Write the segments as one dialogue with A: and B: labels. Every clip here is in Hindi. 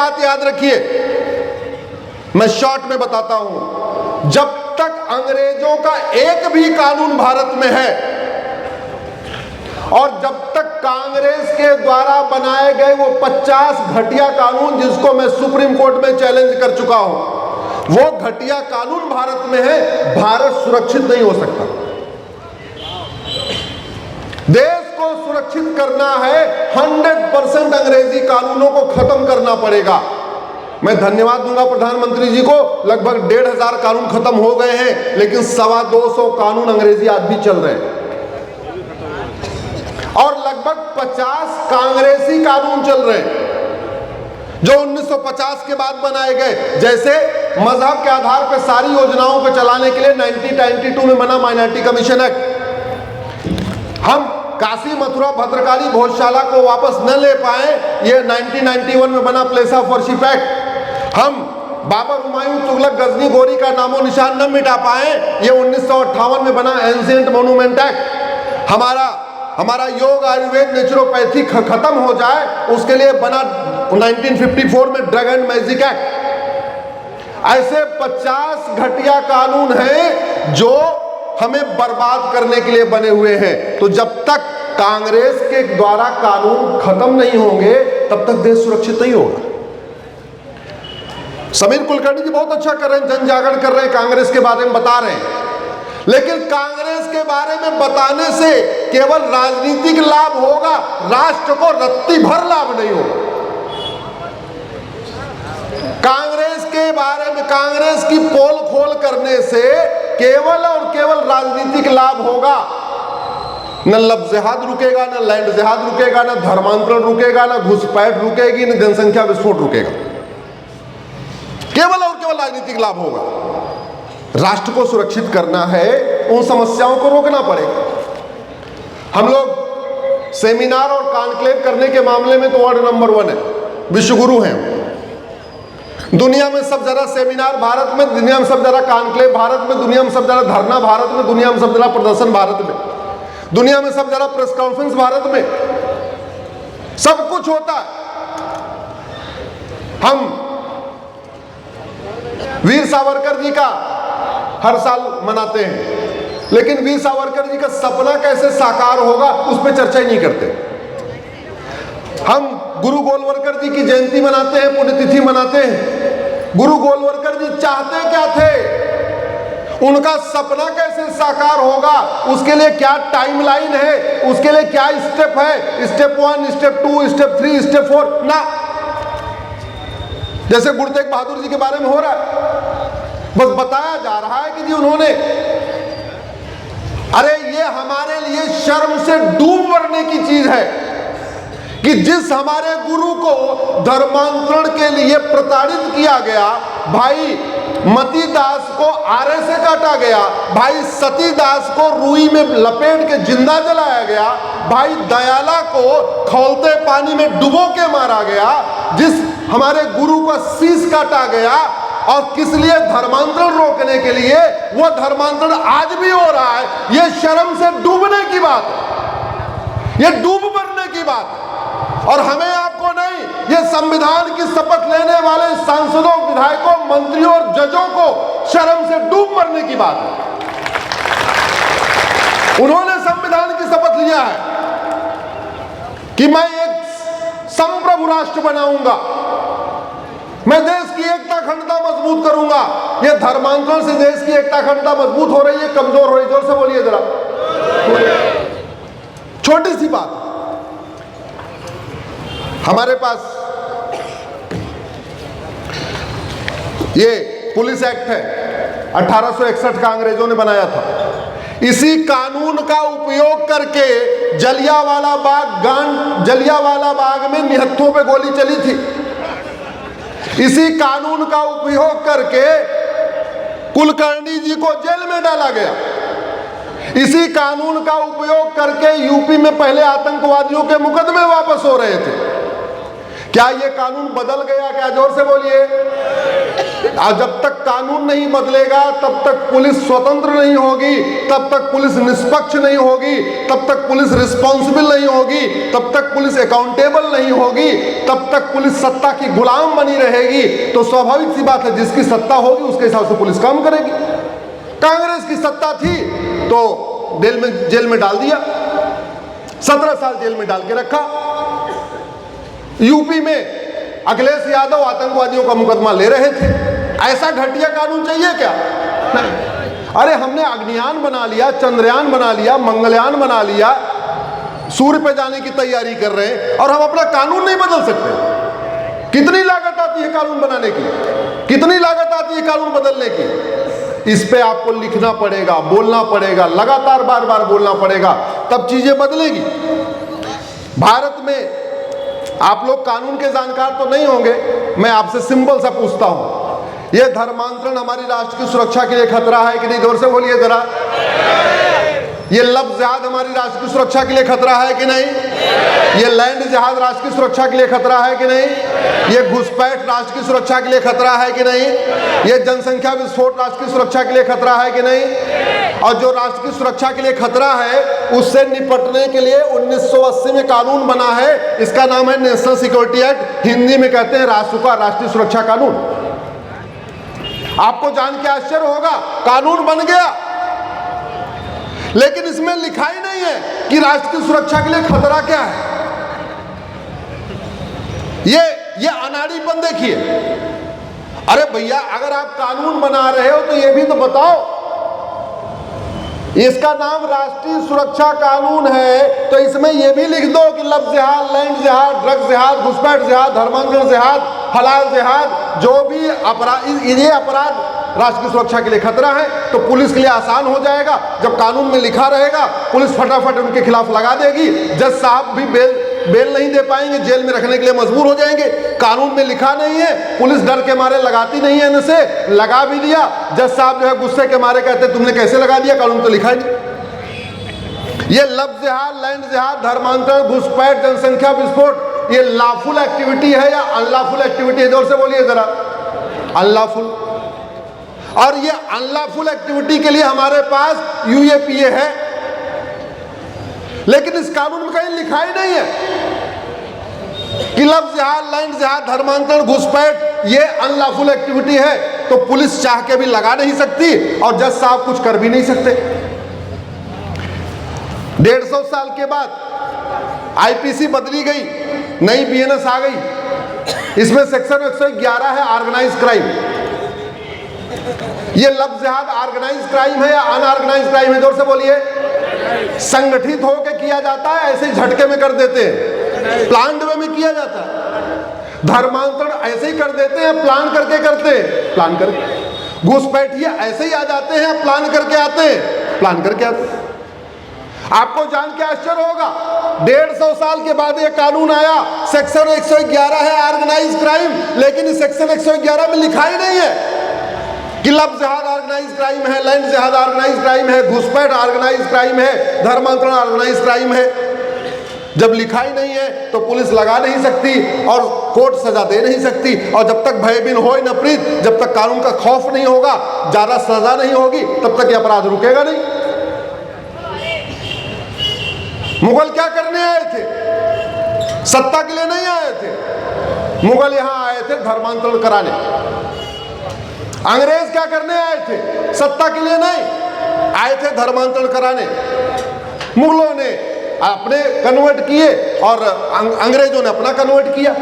A: बात याद रखिए, मैं शॉर्ट में बताता हूं, जब तक अंग्रेजों का एक भी कानून भारत में है और जब तक कांग्रेस के द्वारा बनाए गए वो 50 घटिया कानून, जिसको मैं सुप्रीम कोर्ट में चैलेंज कर चुका हूं, वो घटिया कानून भारत में है, भारत सुरक्षित नहीं हो सकता। देश को सुरक्षित करना है, 100% अंग्रेजी कानूनों को खत्म करना पड़ेगा। मैं धन्यवाद दूंगा प्रधानमंत्री जी को, लगभग 1,500 कानून खत्म हो गए हैं, लेकिन 250 कानून अंग्रेजी आज भी चल रहे हैं और लगभग 50 कांग्रेसी कानून चल रहे हैं जो 1950 के बाद बनाए गए। जैसे मजहब के आधार पर सारी योजनाओं को चलाने के लिए 1992 में बना माइनॉरिटी कमीशन एक्ट। हम काशी, मथुरा, भद्रकाली, भोजशाला को वापस न ले पाए, ये 1991 में बना प्लेस ऑफ वर्शिप एक्ट। हम बाबर, हुमायूं, तुगलक, गजनी, गोरी का नामो निशान न मिटा पाए, ये 1958 में बना एंशिएंट मॉन्यूमेंट एक्ट। हमारा योग, आयुर्वेद, नेचुरोपैथी खत्म हो जाए, उसके लिए बना 1954 में ड्रग एंड मैजिक एक्ट। ऐसे 50 घटिया कानून हैं जो हमें बर्बाद करने के लिए बने हुए हैं। तो जब तक कांग्रेस के द्वारा कानून खत्म नहीं होंगे, तब तक देश सुरक्षित नहीं होगा। समीर कुलकर्णी जी बहुत अच्छा कर रहे हैं, जन जागरण कर रहे हैं, कांग्रेस के बारे में बता रहे हैं, लेकिन कांग्रेस के बारे में बताने से केवल राजनीतिक लाभ होगा, राष्ट्र को रत्ती भर लाभ नहीं होगा। कांग्रेस के बारे में, कांग्रेस की पोल खोल करने से केवल और केवल राजनीतिक लाभ होगा। न लव जिहाद रुकेगा, न लैंड जिहाद रुकेगा, न धर्मांतरण रुकेगा, न घुसपैठ रुकेगी, न जनसंख्या विस्फोट रुकेगा। केवल और केवल राजनीतिक लाभ होगा। राष्ट्र को सुरक्षित करना है, उन समस्याओं को रोकना पड़ेगा। हम लोग सेमिनार और कॉन्क्लेव करने के मामले में तो वर्ल्ड नंबर 1 है, विश्वगुरु हैं। दुनिया में सब ज्यादा सेमिनार भारत में, दुनिया में सब ज्यादा कॉन्क्लेव भारत में, दुनिया में सब ज्यादा धरना भारत में, दुनिया में सब ज्यादा प्रदर्शन भारत में, दुनिया में सब ज्यादा प्रेस कॉन्फ्रेंस भारत में, सब कुछ होता है। हम वीर सावरकर जी का हर साल मनाते हैं, लेकिन वीर सावरकर जी का सपना कैसे साकार होगा उस पर चर्चा ही नहीं करते। हम गुरु गोलवलकर जी की जयंती मनाते हैं, पुण्यतिथि मनाते हैं। गुरु गोलवलकर जी चाहते क्या थे, उनका सपना कैसे साकार होगा, उसके लिए क्या टाइमलाइन है, उसके लिए क्या स्टेप है, स्टेप 1, स्टेप 2, स्टेप 3, स्टेप 4 ना। जैसे गुरु तेग बहादुर जी के बारे में हो रहा है, बस बताया जा रहा है कि जी उन्होंने, अरे ये हमारे लिए शर्म से डूब मरने की चीज है कि जिस हमारे गुरु को धर्मांतरण के लिए प्रताड़ित किया गया, भाई मतीदास को आरे से काटा गया, भाई सतीदास को रुई में लपेट के जिंदा जलाया गया, भाई दयाला को खौलते पानी में डुबो के मारा गया, जिस हमारे गुरु का शीश काटा गया, और किस लिए, धर्मांतरण रोकने के लिए। वो धर्मांतरण आज भी हो रहा है। ये शर्म से डूबने की बात है, ये डूब मरने की बात है। और हमें आपको नहीं, ये संविधान की शपथ लेने वाले सांसदों, विधायकों, मंत्रियों और जजों को शर्म से डूब मरने की बात है। उन्होंने संविधान की शपथ लिया है कि मैं एक संप्रभु राष्ट्र बनाऊंगा, मैं देश की एकता अखंडता मजबूत करूंगा। ये धर्मांतरण से देश की एकता अखंडता मजबूत हो रही है, कमजोर हो रही है। जोर से बोलिए जरा। छोटी सी बात, हमारे पास ये पुलिस एक्ट है, 1861 का अंग्रेजों ने बनाया था। इसी कानून का उपयोग करके जलियांवाला बाग में निहत्थों पे गोली चली थी। इसी कानून का उपयोग करके कुलकर्णी जी को जेल में डाला गया। इसी कानून का उपयोग करके यूपी में पहले आतंकवादियों के मुकदमे वापस हो रहे थे। क्या ये कानून बदल गया क्या? जोर से बोलिए। और जब तक कानून नहीं बदलेगा तब तक पुलिस स्वतंत्र नहीं होगी, तब तक पुलिस निष्पक्ष नहीं होगी, तब तक पुलिस रिस्पॉन्सिबल नहीं होगी, तब तक पुलिस अकाउंटेबल नहीं होगी, तब तक पुलिस सत्ता की गुलाम बनी रहेगी। तो स्वाभाविक सी बात है, जिसकी सत्ता होगी उसके हिसाब से पुलिस काम करेगी। कांग्रेस की सत्ता थी तो जेल में डाल दिया, 17 साल जेल में डाल के रखा। यूपी में अखिलेश यादव आतंकवादियों का मुकदमा ले रहे थे। ऐसा घटिया कानून चाहिए क्या? नहीं। अरे हमने अग्नियान बना लिया, चंद्रयान बना लिया, मंगलयान बना लिया, सूर्य पे जाने की तैयारी कर रहे हैं और हम अपना कानून नहीं बदल सकते। कितनी लागत आती है कानून बनाने की, कितनी लागत आती है कानून बदलने की। इस पे आपको लिखना पड़ेगा, बोलना पड़ेगा, लगातार बार बार बोलना पड़ेगा, तब चीजें बदलेगी। भारत में आप लोग कानून के जानकार तो नहीं होंगे, मैं आपसे सिंपल सा पूछता हूं, यह धर्मांतरण हमारी राष्ट्र की सुरक्षा के लिए खतरा है कि नहीं? जोर से बोलिए जरा। ये लफ्ज़ जिहाद हमारी राष्ट्र की सुरक्षा के लिए खतरा है कि नहीं? ये लैंड जिहाद राष्ट्र की सुरक्षा के लिए खतरा है कि नहीं? ये घुसपैठ राष्ट्र की सुरक्षा के लिए खतरा है कि नहीं? ये जनसंख्या विस्फोट राष्ट्र की सुरक्षा के लिए खतरा है कि नहीं? और जो राष्ट्र की सुरक्षा के लिए खतरा है उससे निपटने के लिए 1980 में कानून बना है, इसका नाम है नेशनल सिक्योरिटी एक्ट, हिंदी में कहते हैं रासुका, राष्ट्रीय सुरक्षा कानून। आपको जान के आश्चर्य होगा, कानून बन गया लेकिन इसमें लिखा ही नहीं है कि राष्ट्र की सुरक्षा के लिए खतरा क्या है। ये अनाड़ीपन देखिए। अरे भैया, अगर आप कानून बना रहे हो तो ये भी तो बताओ, इसका नाम राष्ट्रीय सुरक्षा कानून है तो इसमें यह भी लिख दो कि लव जिहाद, लैंड जिहाद, ड्रग जिहाद, घुसपैठ जिहाद, धर्मांतरण जिहाद, हलाल जिहाद, जो भी अपराध, ये अपराध राष्ट्र की सुरक्षा के लिए खतरा है, तो पुलिस के लिए आसान हो जाएगा। जब कानून में लिखा रहेगा पुलिस फटाफट उनके खिलाफ लगा देगी। जज साहब भी बेल नहीं दे पाएंगे, जेल में रखने के लिए मजबूर हो जाएंगे। कानून में लिखा नहीं है, पुलिस डर के मारे लगाती नहीं है, इनसे लगा भी दिया, जज साहब जो है गुस्से के मारे कहते तुमने कैसे लगा दिया, कानून तो लिखा ही नहीं। ये लव जिहाद, लैंड जिहाद, धर्मांतरण, घुसपैठ, जनसंख्या विस्फोट, ये लॉफुल एक्टिविटी है या अनलॉफुल एक्टिविटी है? जोर से बोलिए जरा। अनलॉफुल। और ये अनलॉफुल एक्टिविटी के लिए हमारे पास यूएपीए है, लेकिन इस कानून में कहीं लिखा ही नहीं है कि लव जिहाद, लैंड जिहाद, धर्मांतरण, घुसपैठ ये अनलॉफुल एक्टिविटी है, तो पुलिस चाह के भी लगा नहीं सकती और जज साहब कुछ कर भी नहीं सकते। 150 साल के बाद आईपीसी बदली गई, नई बीएनएस आ गई, इसमें सेक्शन 111 है ऑर्गेनाइज क्राइम। ये लव जिहाद ऑर्गेनाइज क्राइम है या अनऑर्गेनाइज क्राइम है? जोर से बोलिए। संगठित होकर किया जाता है, ऐसे ही झटके में कर देते हैं, प्लान्ड वे में किया जाता है। धर्मांतरण ऐसे ही कर देते हैं, प्लान करके करते हैं, प्लान करके। घुसपैठिए ऐसे ही आ जाते हैं, प्लान करके आते हैं, प्लान करके आते हैं। आपको जान के आश्चर्य होगा, 150 साल के बाद ये कानून आया, सेक्शन 111 है ऑर्गेनाइज क्राइम, लेकिन इस सेक्शन 111 में लिखा ही नहीं है कि लव जिहाद ऑर्गेनाइज क्राइम है, लैंड जिहाद ऑर्गेनाइज क्राइम है, घुसपैठ ऑर्गेनाइज क्राइम है, धर्मांतरण ऑर्गेनाइज क्राइम है। जब लिखा ही नहीं है तो पुलिस लगा नहीं सकती और कोर्ट सजा दे नहीं सकती, और जब तक भयभीन होए न प्रीत, जब तक कानून का खौफ नहीं होगा, ज्यादा सजा नहीं होगी, तब तक ये अपराध रुकेगा नहीं। मुगल क्या करने आए थे? सत्ता के लिए नहीं आए थे। मुगल यहां आए थे धर्मांतरण कराने। अंग्रेज क्या करने आए थे? सत्ता के लिए नहीं, आए थे धर्मांतरण कराने। मुगलों ने अपने कन्वर्ट किए और अंग्रेजों ने अपना कन्वर्ट किया।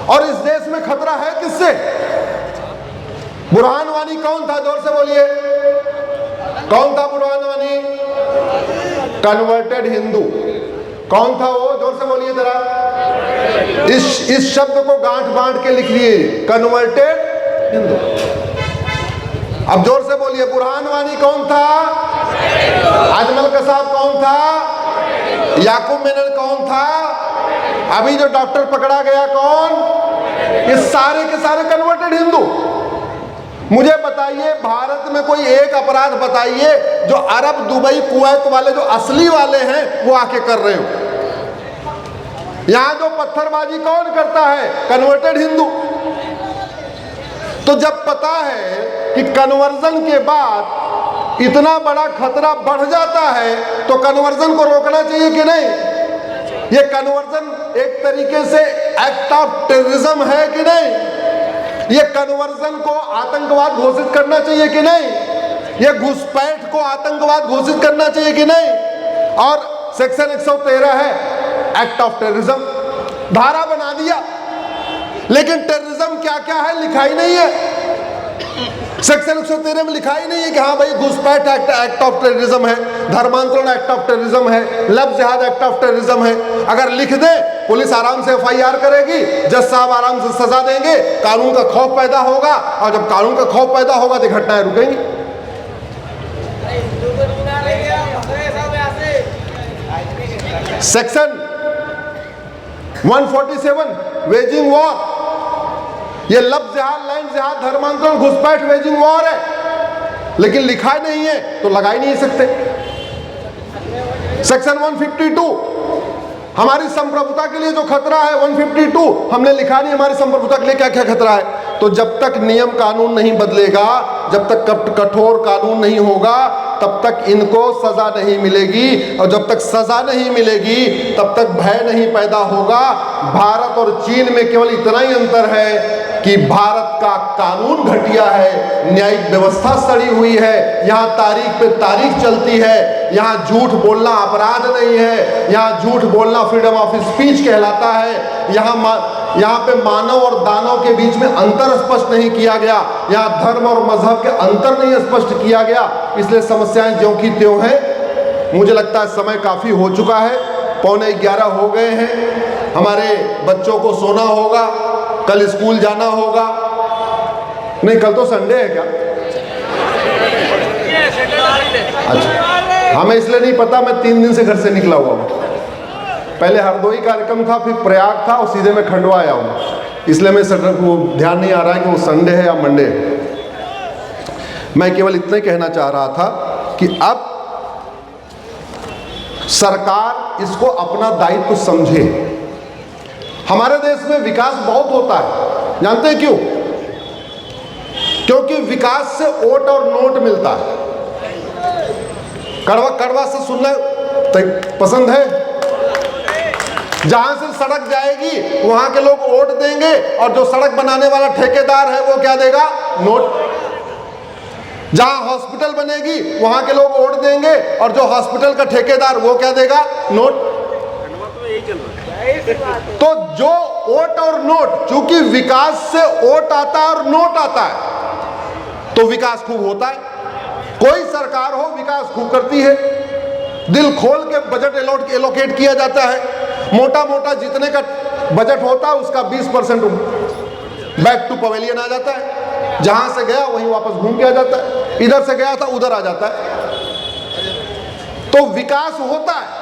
A: और इस देश में खतरा है किससे? बुरहान वानी कौन था? जोर से बोलिए। कौन था बुरहान वानी? कन्वर्टेड हिंदू। कौन था वो? जोर से बोलिए जरा। इस शब्द को गांठ बांट के लिख लिए, कन्वर्टेड हिंदू। अब जोर से बोलिए, बुरहान वानी कौन था? अजमल कसाब कौन था? याकूब मेनन कौन था? अभी जो डॉक्टर पकड़ा गया कौन? ये सारे के सारे कन्वर्टेड हिंदू। मुझे बताइए, भारत में कोई एक अपराध बताइए जो अरब, दुबई, कुवैत वाले जो असली वाले हैं वो आके कर रहे हो। यहां जो पत्थरबाजी कौन करता है? कन्वर्टेड हिंदू। तो जब पता है कि कन्वर्जन के बाद इतना बड़ा खतरा बढ़ जाता है तो कन्वर्जन को रोकना चाहिए कि नहीं? ये कन्वर्जन एक तरीके से एक्ट ऑफ टेररिज्म है कि नहीं? ये कन्वर्जन को आतंकवाद घोषित करना चाहिए कि नहीं? ये घुसपैठ को आतंकवाद घोषित करना चाहिए कि नहीं? और सेक्शन 113 है एक्ट ऑफ टेररिज्म, धारा बना दिया, लेकिन टेररिज्म क्या क्या है लिखा ही नहीं है। सेक्शन 113 में लिखा ही नहीं है कि हाँ भाई घुसपैठ एक्ट ऑफ टेररिज्म है, धर्मांतरण एक्ट ऑफ टेररिज्म है, लव जिहाद एक्ट ऑफ टेररिज्म है। अगर लिख दे पुलिस आराम से FIR करेगी, जज साहब आराम से सजा देंगे, कानून का खौफ पैदा होगा, और जब कानून का खौफ पैदा होगा तो घटनाएं रुकेंगी। सेक्शन 147 वेजिंग वॉर, ये लव जिहाद, लैंड जिहाद, धर्मांतरण, घुसपैठ वेजिंग वॉर है, लेकिन लिखा नहीं है तो लगा ही नहीं सकते। सेक्शन 152 हमारी संप्रभुता के लिए जो खतरा है, 152 हमने लिखा नहीं हमारी संप्रभुता के लिए क्या क्या खतरा है। तो जब तक नियम कानून नहीं बदलेगा, जब तक कठोर कानून नहीं होगा, तब तक इनको सजा नहीं मिलेगी, और जब तक सजा नहीं मिलेगी तब तक भय नहीं पैदा होगा। भारत और चीन में केवल इतना ही अंतर है कि भारत का कानून घटिया है, न्यायिक व्यवस्था सड़ी हुई है, यहाँ तारीख पे तारीख चलती है, यहाँ झूठ बोलना अपराध नहीं है, यहाँ झूठ बोलना फ्रीडम ऑफ स्पीच कहलाता है, यहाँ पे मानव और दानव के बीच में अंतर स्पष्ट नहीं किया गया, यहाँ धर्म और मजहब के अंतर नहीं स्पष्ट किया गया, इसलिए समस्याएं ज्यों की त्यों हैं। मुझे लगता है समय काफी हो चुका है, 11:15 हो गए हैं, हमारे बच्चों को सोना होगा, कल स्कूल जाना होगा। नहीं, कल तो संडे है क्या? अच्छा, हमें इसलिए नहीं पता, मैं 3 दिन से घर से निकला हुआ हूँ। पहले हरदोई कार्यक्रम था, फिर प्रयाग था, और सीधे मैं खंडवा आया हूँ, इसलिए मैं वो ध्यान नहीं आ रहा है कि वो संडे है या मंडे है। मैं केवल इतना ही कहना चाह रहा था कि अब सरकार इसको अपना दायित्व समझे। हमारे देश में विकास बहुत होता है, जानते हैं क्यों? क्योंकि विकास से वोट और नोट मिलता है। कड़वा कड़वा से सुनना पसंद है? जहां से सड़क जाएगी वहां के लोग वोट देंगे, और जो सड़क बनाने वाला ठेकेदार है वो क्या देगा? नोट। जहां हॉस्पिटल बनेगी वहां के लोग वोट देंगे, और जो हॉस्पिटल का ठेकेदार वो क्या देगा? नोट। तो जो वोट और नोट, चूंकि विकास से वोट आता है और नोट आता है तो विकास खूब होता है। कोई सरकार हो विकास खूब करती है, दिल खोल के बजट एलोकेट किया जाता है। मोटा मोटा जितने का बजट होता है उसका 20% बैक टू पवेलियन आ जाता है, जहां से गया वहीं वापस घूम के आ जाता है, इधर से गया था उधर आ जाता है। तो विकास होता है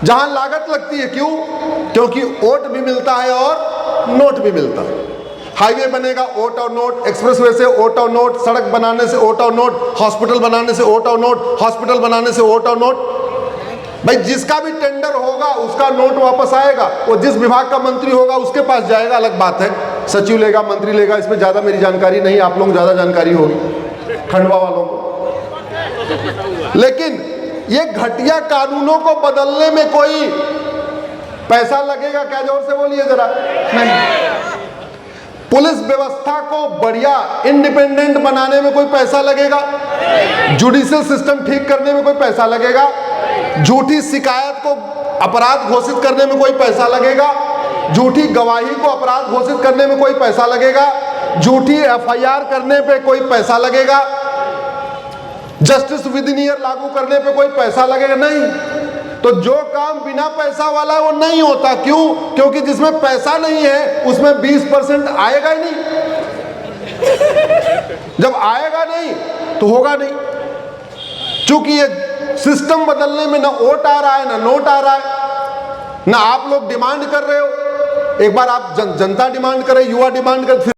A: जहां लागत लगती है। क्यों? क्योंकि वोट भी मिलता है और नोट भी मिलता है। हाईवे बनेगा वोट और नोट, एक्सप्रेसवे से वोट और नोट, सड़क बनाने से वोट और नोट, हॉस्पिटल बनाने से वोट और नोट, हॉस्पिटल बनाने से वोट और नोट। भाई जिसका भी टेंडर होगा उसका नोट वापस आएगा, वो जिस विभाग का मंत्री होगा उसके पास जाएगा, अलग बात है। सचिव लेगा, मंत्री लेगा, इसमें ज़्यादा मेरी जानकारी नहीं, आप लोगों को ज़्यादा जानकारी होगी खंडवा वालों को। लेकिन ये घटिया कानूनों को बदलने में कोई पैसा लगेगा क्या? जोर से बोलिए जरा। नहीं। पुलिस व्यवस्था को बढ़िया इंडिपेंडेंट बनाने में कोई पैसा लगेगा? जुडिशियल सिस्टम ठीक करने में कोई पैसा लगेगा? झूठी शिकायत को अपराध घोषित करने में कोई पैसा लगेगा? झूठी गवाही को अपराध घोषित करने में कोई पैसा लगेगा? झूठी FIR करने पे कोई पैसा लगेगा? जस्टिस विद इन ईयर लागू करने पे कोई पैसा लगेगा? नहीं। तो जो काम बिना पैसा वाला है वो नहीं होता। क्यों? क्योंकि जिसमें पैसा नहीं है उसमें 20% आएगा ही नहीं। जब आएगा नहीं तो होगा नहीं। क्योंकि ये सिस्टम बदलने में ना वोट आ रहा है, ना नोट आ रहा है, ना आप लोग डिमांड कर रहे हो। एक बार आप जनता डिमांड करे, युवा डिमांड करे,